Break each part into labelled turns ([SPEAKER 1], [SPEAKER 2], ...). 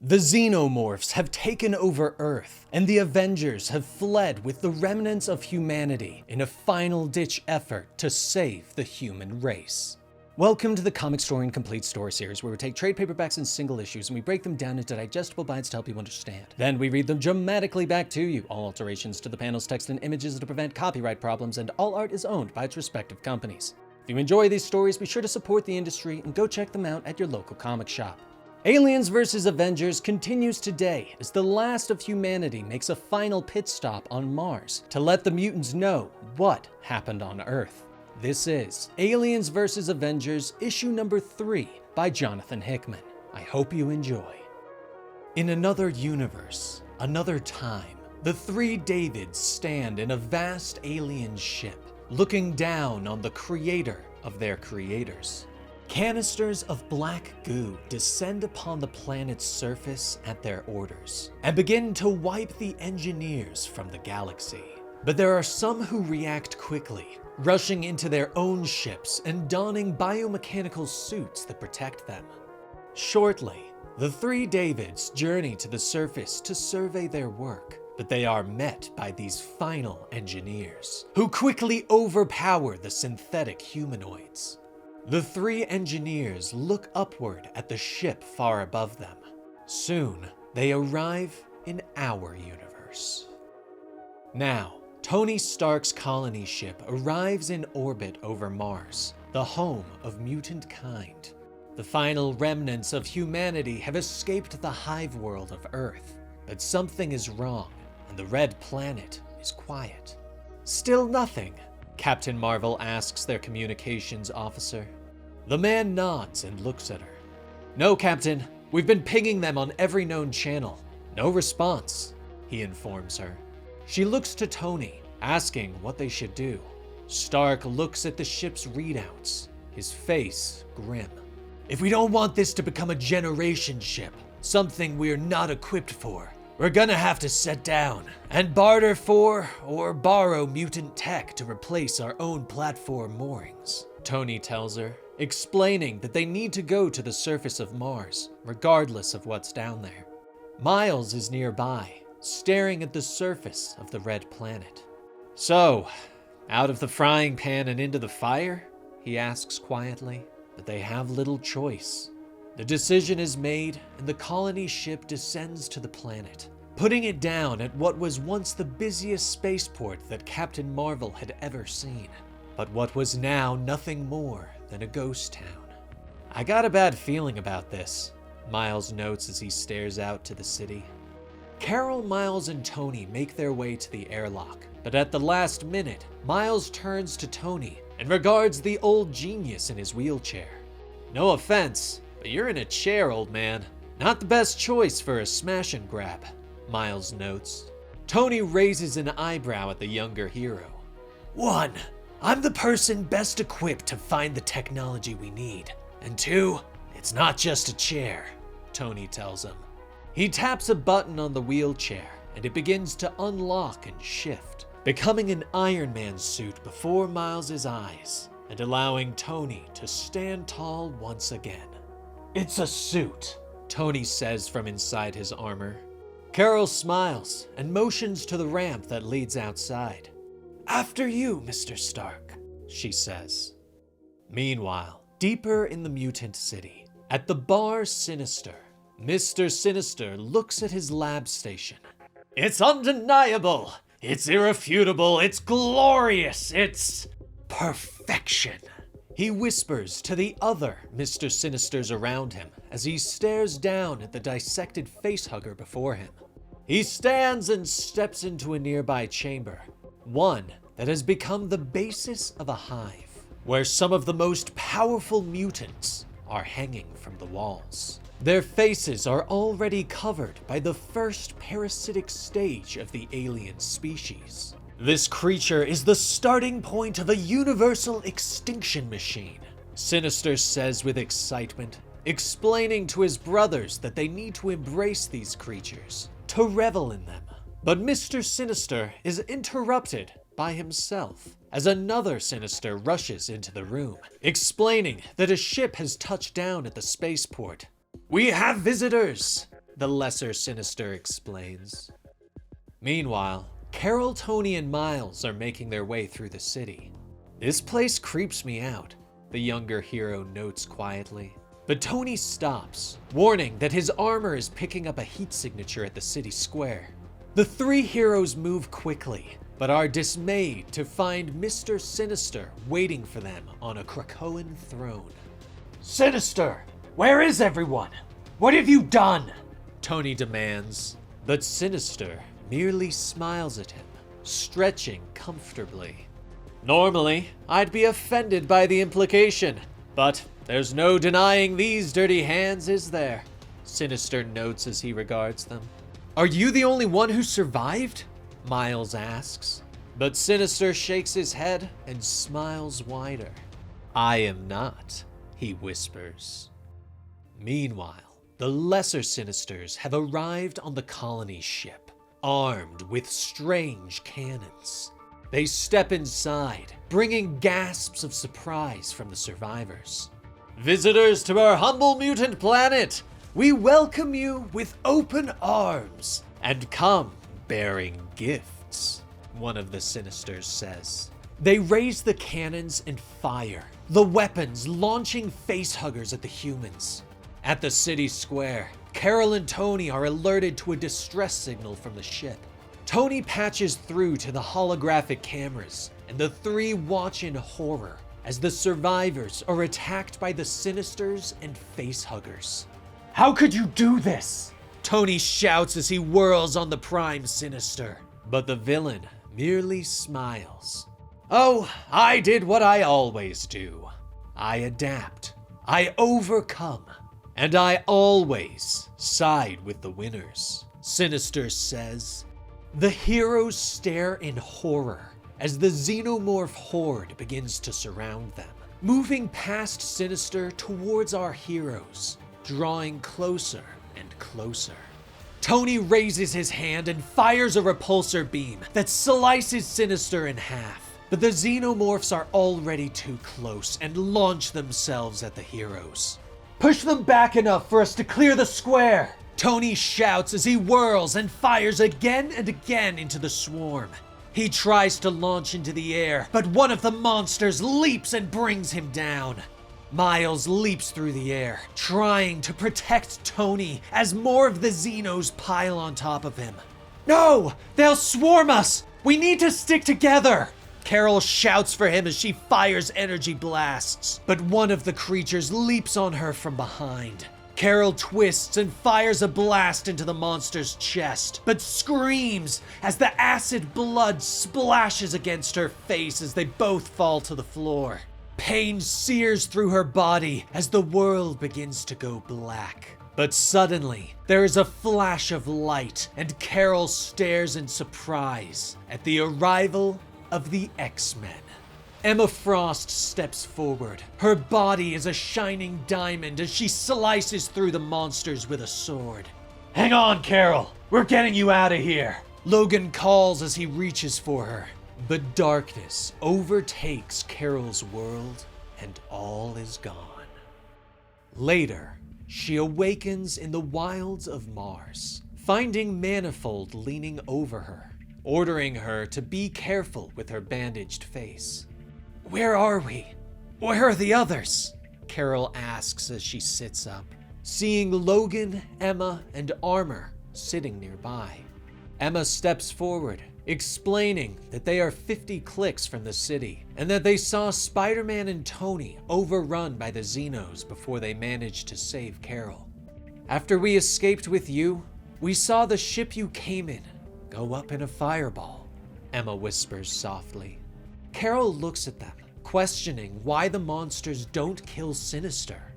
[SPEAKER 1] The Xenomorphs have taken over Earth, and the Avengers have fled with the remnants of humanity in a final-ditch effort to save the human race. Welcome to the Comicstorian Complete Story series, where we take trade paperbacks and single issues and we break them down into digestible bites to help you understand. Then we read them dramatically back to you. All alterations to the panels, text, and images are to prevent copyright problems, and all art is owned by its respective companies. If you enjoy these stories, be sure to support the industry and go check them out at your local comic shop. Aliens vs Avengers continues today as the last of humanity makes a final pit stop on Mars to let the mutants know what happened on Earth. This is Aliens vs Avengers issue number 3 by Johnathan Hickman. I hope you enjoy. In another universe, another time, the three Davids stand in a vast alien ship, looking down on the creator of their creators. Canisters of black goo descend upon the planet's surface at their orders and begin to wipe the engineers from the galaxy. But there are some who react quickly, rushing into their own ships and donning biomechanical suits that protect them. Shortly, the three Davids journey to the surface to survey their work, but they are met by these final engineers, who quickly overpower the synthetic humanoids. The three engineers look upward at the ship far above them. Soon, they arrive in our universe. Now, Tony Stark's colony ship arrives in orbit over Mars, the home of mutant kind. The final remnants of humanity have escaped the hive world of Earth, but something is wrong, and the Red Planet is quiet. Still nothing? Captain Marvel asks their communications officer. The man nods and looks at her. No, Captain. We've been pinging them on every known channel. No response, he informs her. She looks to Tony, asking what they should do. Stark looks at the ship's readouts, his face grim. If we don't want this to become a generation ship, something we're not equipped for, we're gonna have to set down and barter for or borrow mutant tech to replace our own platform moorings, Tony tells her, explaining that they need to go to the surface of Mars, regardless of what's down there. Miles is nearby, staring at the surface of the Red Planet. So, out of the frying pan and into the fire? He asks quietly, but they have little choice. The decision is made, and the colony ship descends to the planet, putting it down at what was once the busiest spaceport that Captain Marvel had ever seen, but what was now nothing more than a ghost town. I got a bad feeling about this, Miles notes as he stares out to the city. Carol, Miles, and Tony make their way to the airlock, but at the last minute, Miles turns to Tony and regards the old genius in his wheelchair. No offense, but you're in a chair, old man. Not the best choice for a smash and grab, Miles notes. Tony raises an eyebrow at the younger hero. 1, I'm the person best equipped to find the technology we need. And 2, it's not just a chair, Tony tells him. He taps a button on the wheelchair, and it begins to unlock and shift, becoming an Iron Man suit before Miles's eyes, and allowing Tony to stand tall once again. It's a suit, Tony says from inside his armor. Carol smiles and motions to the ramp that leads outside. After you, Mr. Stark, she says. Meanwhile, deeper in the mutant city, at the bar Sinister, Mr. Sinister looks at his lab station. It's undeniable, it's irrefutable, it's glorious, it's perfection. He whispers to the other Mr. Sinisters around him as he stares down at the dissected facehugger before him. He stands and steps into a nearby chamber, one that has become the basis of a hive, where some of the most powerful mutants are hanging from the walls. Their faces are already covered by the first parasitic stage of the alien species. This creature is the starting point of a universal extinction machine, Sinister says with excitement, explaining to his brothers that they need to embrace these creatures, to revel in them. But Mr. Sinister is interrupted by himself as another Sinister rushes into the room, explaining that a ship has touched down at the spaceport. We have visitors, the lesser Sinister explains. Meanwhile, Carol, Tony, and Miles are making their way through the city. "This place creeps me out," the younger hero notes quietly. But Tony stops, warning that his armor is picking up a heat signature at the city square. The three heroes move quickly, but are dismayed to find Mr. Sinister waiting for them on a Krakoan throne. "Sinister, where is everyone? What have you done?" Tony demands. But Sinister merely smiles at him, stretching comfortably. "Normally, I'd be offended by the implication, but there's no denying these dirty hands, is there?" Sinister notes as he regards them. "Are you the only one who survived?" Miles asks. But Sinister shakes his head and smiles wider. "I am not," he whispers. Meanwhile, the lesser Sinisters have arrived on the colony ship, armed with strange cannons. They step inside, bringing gasps of surprise from the survivors. "Visitors to our humble mutant planet, we welcome you with open arms, and come bearing gifts," one of the Sinisters says. They raise the cannons and fire, the weapons launching facehuggers at the humans. At the city square, Carol and Tony are alerted to a distress signal from the ship. Tony patches through to the holographic cameras, and the three watch in horror as the survivors are attacked by the Sinisters and facehuggers. "How could you do this?" Tony shouts as he whirls on the Prime Sinister, but the villain merely smiles. "Oh, I did what I always do. I adapt, I overcome, and I always side with the winners," Sinister says. The heroes stare in horror as the xenomorph horde begins to surround them, moving past Sinister towards our heroes, drawing closer and closer. Tony raises his hand and fires a repulsor beam that slices Sinister in half. But the xenomorphs are already too close and launch themselves at the heroes. "Push them back enough for us to clear the square!" Tony shouts as he whirls and fires again and again into the swarm. He tries to launch into the air, but one of the monsters leaps and brings him down. Miles leaps through the air, trying to protect Tony as more of the Xenos pile on top of him. "No! They'll swarm us! We need to stick together!" Carol shouts for him as she fires energy blasts, but one of the creatures leaps on her from behind. Carol twists and fires a blast into the monster's chest, but screams as the acid blood splashes against her face as they both fall to the floor. Pain sears through her body as the world begins to go black. But suddenly, there is a flash of light, and Carol stares in surprise at the arrival of the X-Men. Emma Frost steps forward. Her body is a shining diamond as she slices through the monsters with a sword. "Hang on, Carol! We're getting you out of here!" Logan calls as he reaches for her. But darkness overtakes Carol's world, and all is gone. Later, she awakens in the wilds of Mars, finding Manifold leaning over her, ordering her to be careful with her bandaged face. "Where are we? Where are the others?" Carol asks as she sits up, seeing Logan, Emma, and Armor sitting nearby. Emma steps forward, explaining that they are 50 clicks from the city, and that they saw Spider-Man and Tony overrun by the Xenos before they managed to save Carol. "After we escaped with you, we saw the ship you came in go up in a fireball," Emma whispers softly. Carol looks at them, questioning why the monsters don't kill Sinister.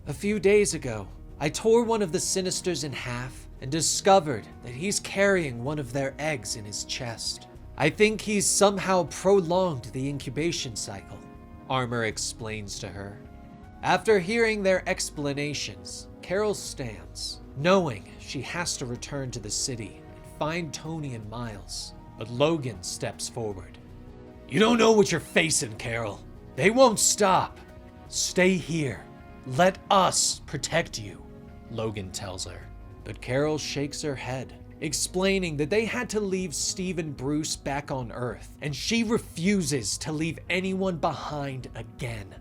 [SPEAKER 1] "A few days ago, I tore one of the Sinisters in half and discovered that he's carrying one of their eggs in his chest. I think he's somehow prolonged the incubation cycle," Armor explains to her. After hearing their explanations, Carol stands, knowing she has to return to the city and find Tony and Miles. But Logan steps forward. "You don't know what you're facing, Carol. They won't stop. Stay here. Let us protect you," Logan tells her. But Carol shakes her head, explaining that they had to leave Steve and Bruce back on Earth, and she refuses to leave anyone behind again.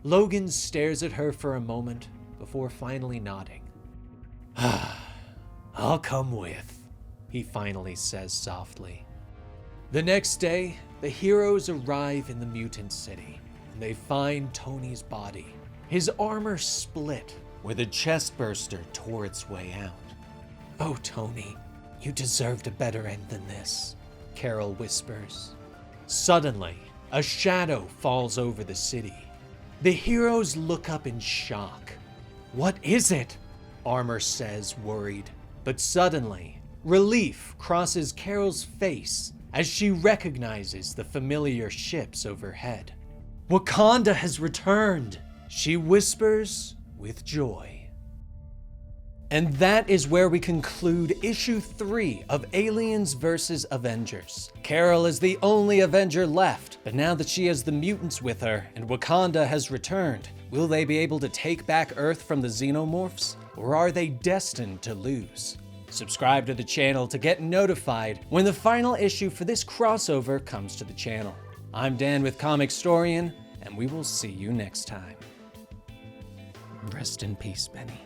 [SPEAKER 1] Logan stares at her for a moment before finally nodding. "I'll come with," he finally says softly. The next day, the heroes arrive in the mutant city, and they find Tony's body. His armor split, where the chestburster tore its way out. "Oh, Tony, you deserved a better end than this," Carol whispers. Suddenly, a shadow falls over the city. The heroes look up in shock. "What is it?" Armor says, worried. But suddenly, relief crosses Carol's face as she recognizes the familiar ships overhead. "Wakanda has returned," she whispers with joy. And that is where we conclude issue 3 of Aliens Vs Avengers. Carol is the only Avenger left, but now that she has the mutants with her and Wakanda has returned, will they be able to take back Earth from the xenomorphs, or are they destined to lose? Subscribe to the channel to get notified when the final issue for this crossover comes to the channel. I'm Dan with Comicstorian, and we will see you next time. Rest in peace, Benny.